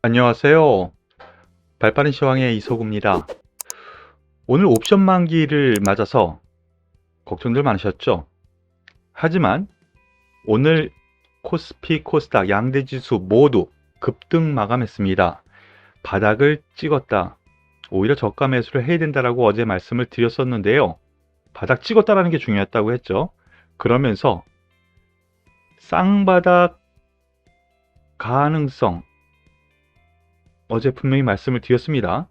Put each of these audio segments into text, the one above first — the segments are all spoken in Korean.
안녕하세요. 발빠른 시황의 이소구입니다. 오늘 옵션 만기를 맞아서 걱정들 많으셨죠? 하지만 오늘 코스피, 코스닥, 양대 지수 모두 급등 마감했습니다. 바닥을 찍었다. 오히려 저가 매수를 해야 된다라고 어제 말씀을 드렸었는데요. 바닥 찍었다라는 게 중요했다고 했죠. 그러면서 쌍바닥 가능성 어제 분명히 말씀을 드렸습니다.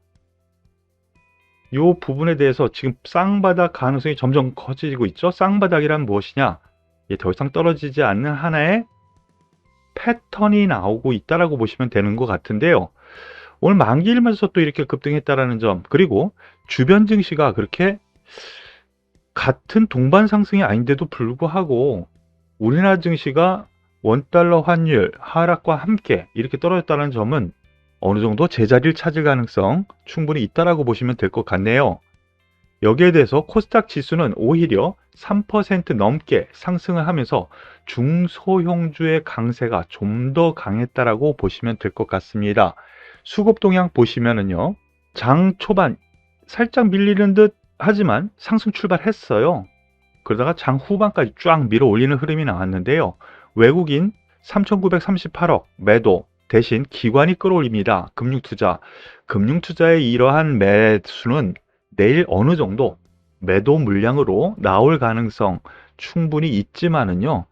이 부분에 대해서 지금 쌍바닥 가능성이 점점 커지고 있죠. 쌍바닥이란 무엇이냐? 더 이상 떨어지지 않는 하나의 패턴이 나오고 있다라고 보시면 되는 것 같은데요. 오늘 만기일 맞아서 또 이렇게 급등했다라는 점, 그리고 주변 증시가 그렇게 같은 동반 상승이 아닌데도 불구하고 우리나라 증시가 원달러 환율 하락과 함께 이렇게 떨어졌다는 점은 어느 정도 제자리를 찾을 가능성 충분히 있다라고 보시면 될 것 같네요. 여기에 대해서 코스닥 지수는 오히려 3% 넘게 상승을 하면서 중소형주의 강세가 좀 더 강했다라고 보시면 될 것 같습니다. 수급 동향 보시면은요, 장 초반 살짝 밀리는 듯 하지만 상승 출발했어요. 그러다가 장 후반까지 쫙 밀어 올리는 흐름이 나왔는데요. 외국인 3,938억 매도, 대신 기관이 끌어올립니다. 금융투자. 금융투자의 이러한 매수는 내일 어느 정도 매도 물량으로 나올 가능성 충분히 있지만은요.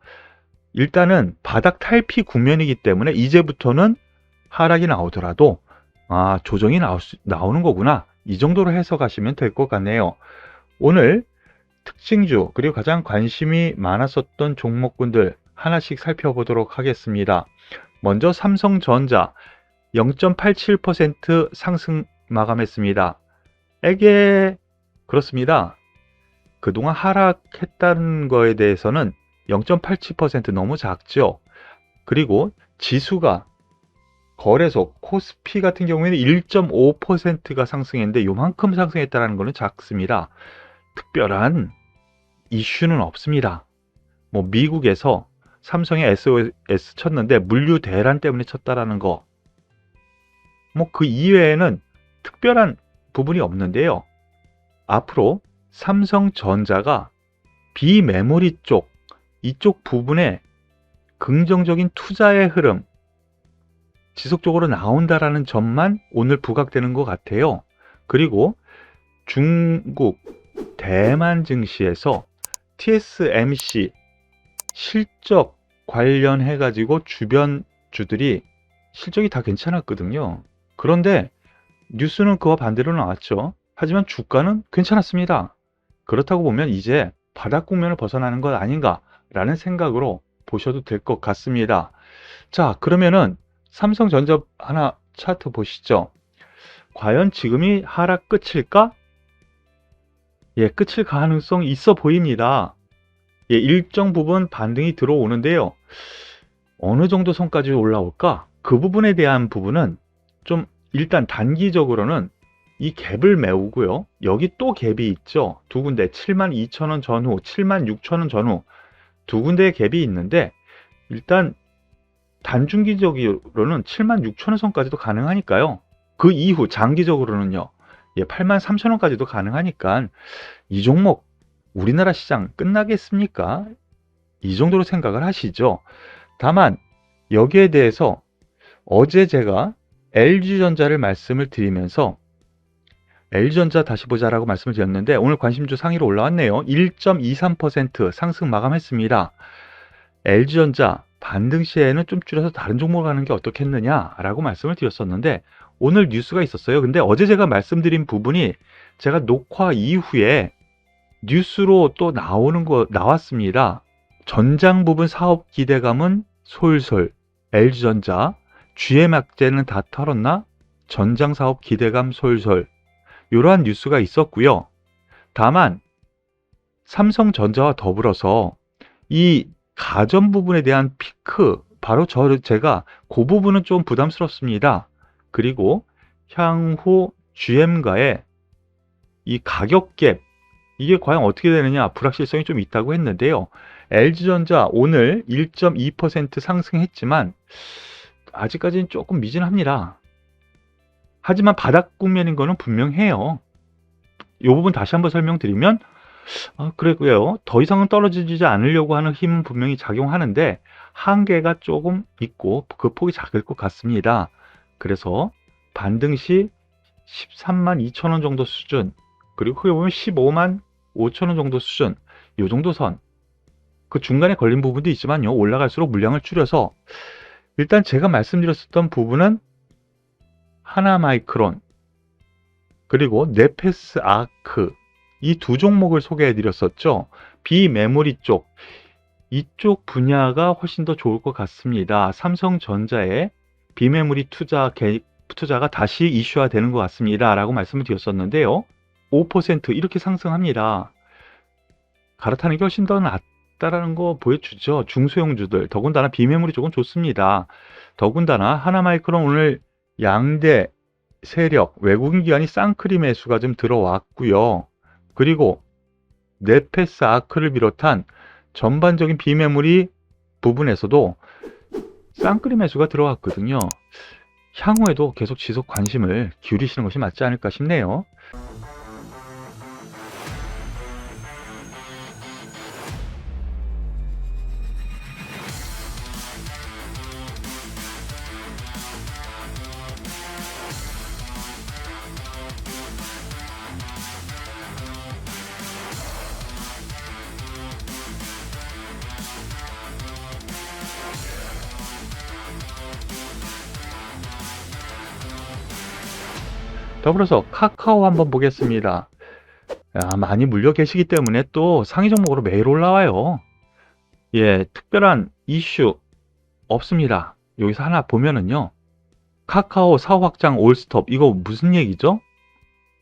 일단은 바닥 탈피 국면이기 때문에 이제부터는 하락이 나오더라도 조정이 나오는 거구나. 이 정도로 해석하시면 될 것 같네요. 오늘 특징주 그리고 가장 관심이 많았었던 종목군들 하나씩 살펴보도록 하겠습니다. 먼저 삼성전자 0.87% 상승 마감했습니다. 이게 그렇습니다. 그동안 하락했다는 거에 대해서는 0.87% 너무 작죠. 그리고 지수가 거래소 코스피 같은 경우에는 1.5%가 상승했는데 요만큼 상승했다는 것은 작습니다. 특별한 이슈는 없습니다. 미국에서 삼성의 SOS 쳤는데 물류 대란 때문에 쳤다라는 거. 그 이외에는 특별한 부분이 없는데요. 앞으로 삼성전자가 비메모리 쪽, 이쪽 부분에 긍정적인 투자의 흐름 지속적으로 나온다라는 점만 오늘 부각되는 것 같아요. 그리고 중국, 대만 증시에서 TSMC 실적 관련해 가지고 주변 주들이 실적이 다 괜찮았거든요. 그런데 뉴스는 그와 반대로 나왔죠. 하지만 주가는 괜찮았습니다. 그렇다고 보면 이제 바닥 국면을 벗어나는 것 아닌가라는 생각으로 보셔도 될 것 같습니다. 자, 그러면은 삼성전자 하나 차트 보시죠. 과연 지금이 하락 끝일까? 예, 끝일 가능성이 있어 보입니다. 예, 일정 부분 반등이 들어오는데요. 어느 정도 선까지 올라올까? 그 부분에 대한 부분은 좀 일단 단기적으로는 이 갭을 메우고요. 여기 또 갭이 있죠. 두 군데 72,000원 전후, 76,000원 전후 두 군데의 갭이 있는데 일단 단중기적으로는 76,000원 선까지도 가능하니까요. 그 이후 장기적으로는요. 83,000원까지도 가능하니까 이 종목 우리나라 시장 끝나겠습니까? 이 정도로 생각을 하시죠. 다만 여기에 대해서 어제 제가 LG전자를 말씀을 드리면서 LG전자 다시 보자라고 말씀을 드렸는데 오늘 관심주 상위로 올라왔네요. 1.23% 상승 마감했습니다. LG전자 반등 시에는 좀 줄여서 다른 종목을 하는 게 어떻겠느냐라고 말씀을 드렸었는데 오늘 뉴스가 있었어요. 근데 어제 제가 말씀드린 부분이 제가 녹화 이후에 뉴스로 또 나왔습니다. 전장 부분 사업 기대감은 솔솔, LG전자, GM약재는 다 털었나? 전장 사업 기대감 솔솔. 이러한 뉴스가 있었고요. 다만 삼성전자와 더불어서 이 가전 부분에 대한 피크, 바로 제가 그 부분은 좀 부담스럽습니다. 그리고 향후 GM과의 이 가격 갭, 이게 과연 어떻게 되느냐 불확실성이 좀 있다고 했는데요. LG전자 오늘 1.2% 상승했지만 아직까지는 조금 미진합니다. 하지만 바닥 국면인 거는 분명해요. 이 부분 다시 한번 설명드리면 그래요. 더 이상은 떨어지지 않으려고 하는 힘은 분명히 작용하는데 한계가 조금 있고 그 폭이 작을 것 같습니다. 그래서 반등 시 13만 2천 원 정도 수준, 그리고 크게 보면 15만 5천 원 정도 수준, 이 정도 선, 그 중간에 걸린 부분도 있지만요, 올라갈수록 물량을 줄여서 일단 제가 말씀드렸었던 부분은 하나마이크론 그리고 네페스 아크, 이 두 종목을 소개해 드렸었죠. 비메모리 쪽, 이쪽 분야가 훨씬 더 좋을 것 같습니다. 삼성전자의 비메모리 투자가 다시 이슈화 되는 것 같습니다 라고 말씀을 드렸었는데요, 5% 이렇게 상승합니다. 갈아타는 게 훨씬 더 낫다라는 거 보여주죠. 중소형주들, 더군다나 비메모리 쪽은 좋습니다. 더군다나 하나마이크론 오늘 양대 세력 외국인 기관이 쌍크림 매수가 좀 들어왔고요. 그리고 네페스 아크를 비롯한 전반적인 비메모리 부분에서도 쌍크림 매수가 들어왔거든요. 향후에도 계속 지속 관심을 기울이시는 것이 맞지 않을까 싶네요. 더불어서 카카오 한번 보겠습니다. 많이 물려 계시기 때문에 또 상위 종목으로 매일 올라와요. 특별한 이슈 없습니다. 여기서 하나 보면은요, 카카오 사업 확장 올스톱, 이거 무슨 얘기죠?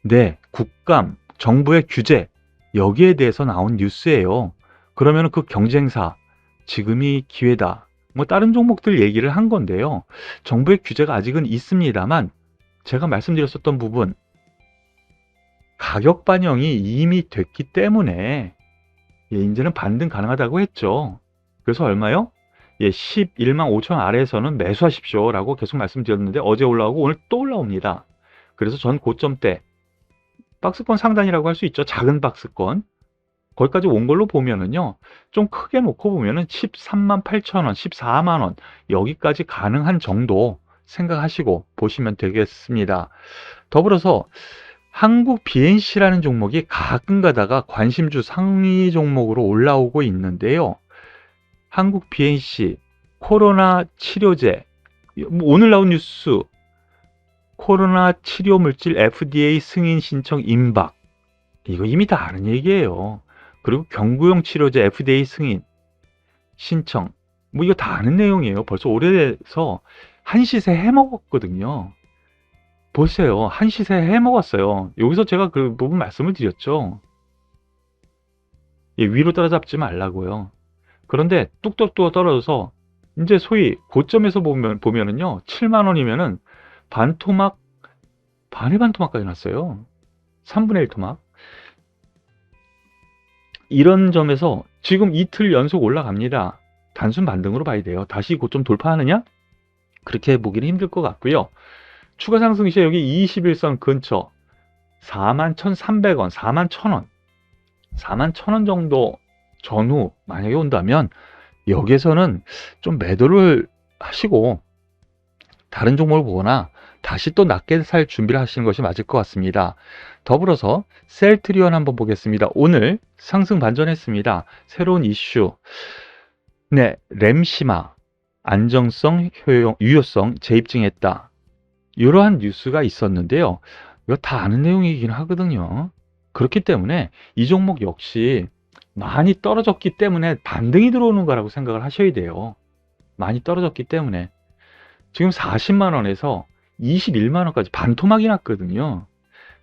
네, 국감, 정부의 규제, 여기에 대해서 나온 뉴스예요. 그러면 그 경쟁사, 지금이 기회다, 뭐 다른 종목들 얘기를 한 건데요, 정부의 규제가 아직은 있습니다만 제가 말씀드렸었던 부분, 가격 반영이 이미 됐기 때문에 이제는 반등 가능하다고 했죠. 그래서 얼마요? 11만 5천 아래에서는 매수하십시오 라고 계속 말씀드렸는데 어제 올라오고 오늘 또 올라옵니다. 그래서 전 고점대 박스권 상단이라고 할 수 있죠. 작은 박스권, 거기까지 온 걸로 보면은요, 좀 크게 놓고 보면은 13만 8천 원, 14만 원 여기까지 가능한 정도 생각하시고 보시면 되겠습니다. 더불어서 한국 BNC라는 종목이 가끔 가다가 관심주 상위 종목으로 올라오고 있는데요, 한국 BNC 코로나 치료제, 오늘 나온 뉴스, 코로나 치료 물질 FDA 승인 신청 임박, 이거 이미 다 아는 얘기예요. 그리고 경구용 치료제 FDA 승인 신청, 뭐 이거 다 아는 내용이에요. 벌써 오래돼서 한시세 해먹었거든요. 보세요, 한시세 해먹었어요. 여기서 제가 그 부분 말씀을 드렸죠. 위로 따라잡지 말라고요. 그런데 뚝뚝뚝 떨어져서 이제 소위 고점에서 보면은요, 7만 원이면은 반토막, 반의 반토막까지 났어요. 3분의 1 토막. 이런 점에서 지금 이틀 연속 올라갑니다. 단순 반등으로 봐야 돼요. 다시 고점 돌파하느냐? 그렇게 보기는 힘들 것 같고요. 추가 상승 시에 여기 21선 근처 41,300원, 41,000원, 41,000원 정도 전후 만약에 온다면 여기에서는 좀 매도를 하시고 다른 종목을 보거나 다시 또 낮게 살 준비를 하시는 것이 맞을 것 같습니다. 더불어서 셀트리온 한번 보겠습니다. 오늘 상승 반전했습니다. 새로운 이슈, 램시마 안정성, 유효성 재입증했다, 이러한 뉴스가 있었는데요, 이거 다 아는 내용이긴 하거든요. 그렇기 때문에 이 종목 역시 많이 떨어졌기 때문에 반등이 들어오는 거라고 생각을 하셔야 돼요. 많이 떨어졌기 때문에 지금 40만 원에서 21만 원까지 반토막이 났거든요.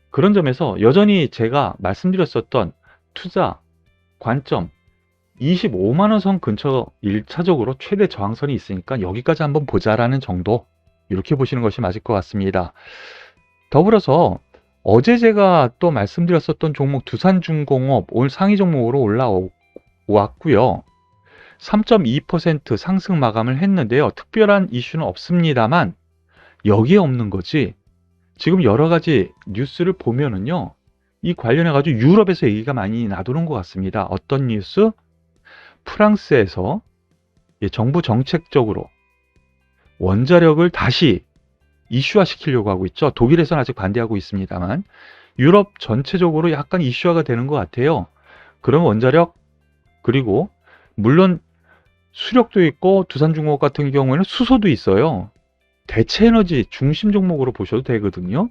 그런 점에서 여전히 제가 말씀드렸었던 투자 관점 25만 원 선 근처 1차적으로 최대 저항선이 있으니까 여기까지 한번 보자라는 정도, 이렇게 보시는 것이 맞을 것 같습니다. 더불어서 어제 제가 또 말씀드렸었던 종목 두산중공업 오늘 상위 종목으로 올라왔고요. 3.2% 상승 마감을 했는데요. 특별한 이슈는 없습니다만 여기에 없는 거지 지금 여러 가지 뉴스를 보면은요, 이 관련해가지고 유럽에서 얘기가 많이 나도는 것 같습니다. 어떤 뉴스? 프랑스에서 정부 정책적으로 원자력을 다시 이슈화 시키려고 하고 있죠. 독일에서는 아직 반대하고 있습니다만 유럽 전체적으로 약간 이슈화가 되는 것 같아요. 그럼 원자력, 그리고 물론 수력도 있고 두산중공업 같은 경우에는 수소도 있어요. 대체 에너지 중심 종목으로 보셔도 되거든요.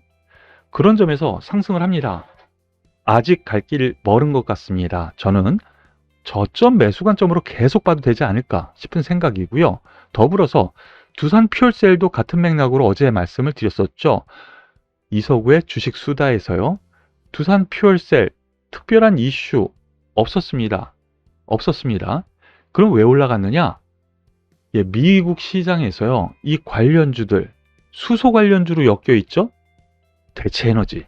그런 점에서 상승을 합니다. 아직 갈 길 멀은 것 같습니다. 저는 저점 매수 관점으로 계속 봐도 되지 않을까 싶은 생각이고요. 더불어서 두산 퓨얼셀도 같은 맥락으로 어제 말씀을 드렸었죠. 이서구의 주식 수다에서요. 두산 퓨얼셀 특별한 이슈 없었습니다. 없었습니다. 그럼 왜 올라갔느냐? 미국 시장에서요. 이 관련주들, 수소 관련주로 엮여 있죠? 대체 에너지.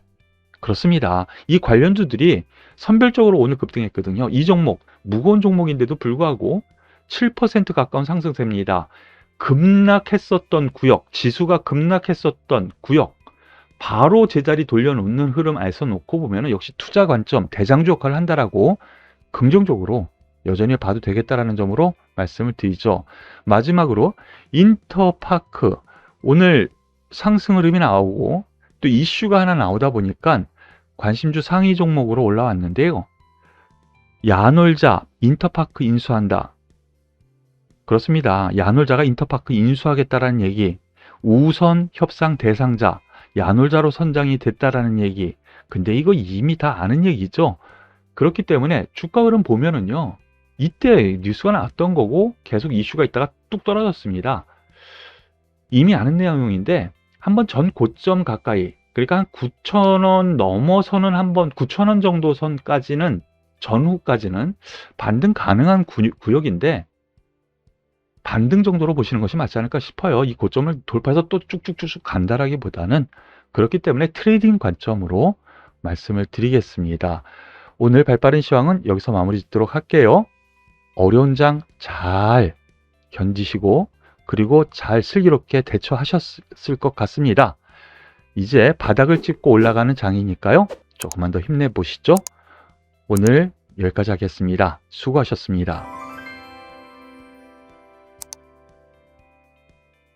그렇습니다. 이 관련주들이 선별적으로 오늘 급등했거든요. 이 종목, 무거운 종목인데도 불구하고 7% 가까운 상승세입니다. 급락했었던 구역, 지수가 급락했었던 구역, 바로 제자리 돌려놓는 흐름에서 놓고 보면 역시 투자 관점, 대장주 역할을 한다라고 긍정적으로 여전히 봐도 되겠다라는 점으로 말씀을 드리죠. 마지막으로 인터파크, 오늘 상승 흐름이 나오고 또 이슈가 하나 나오다 보니까 관심주 상위 종목으로 올라왔는데요. 야놀자 인터파크 인수한다. 그렇습니다. 야놀자가 인터파크 인수하겠다라는 얘기, 우선 협상 대상자 야놀자로 선정이 됐다라는 얘기. 근데 이거 이미 다 아는 얘기죠. 그렇기 때문에 주가 흐름 보면은요, 이때 뉴스가 나왔던 거고 계속 이슈가 있다가 뚝 떨어졌습니다. 이미 아는 내용인데 한번 전 고점 가까이, 그러니까 한 9,000원 넘어서는 한번 9,000원 정도 선까지는, 전후까지는 반등 가능한 구역인데 반등 정도로 보시는 것이 맞지 않을까 싶어요. 이 고점을 돌파해서 또 쭉쭉쭉 간다라기보다는. 그렇기 때문에 트레이딩 관점으로 말씀을 드리겠습니다. 오늘 발빠른 시황은 여기서 마무리 짓도록 할게요. 어려운 장 잘 견디시고 그리고 잘 슬기롭게 대처하셨을 것 같습니다. 이제 바닥을 찍고 올라가는 장이니까요. 조금만 더 힘내보시죠. 오늘 여기까지 하겠습니다. 수고하셨습니다.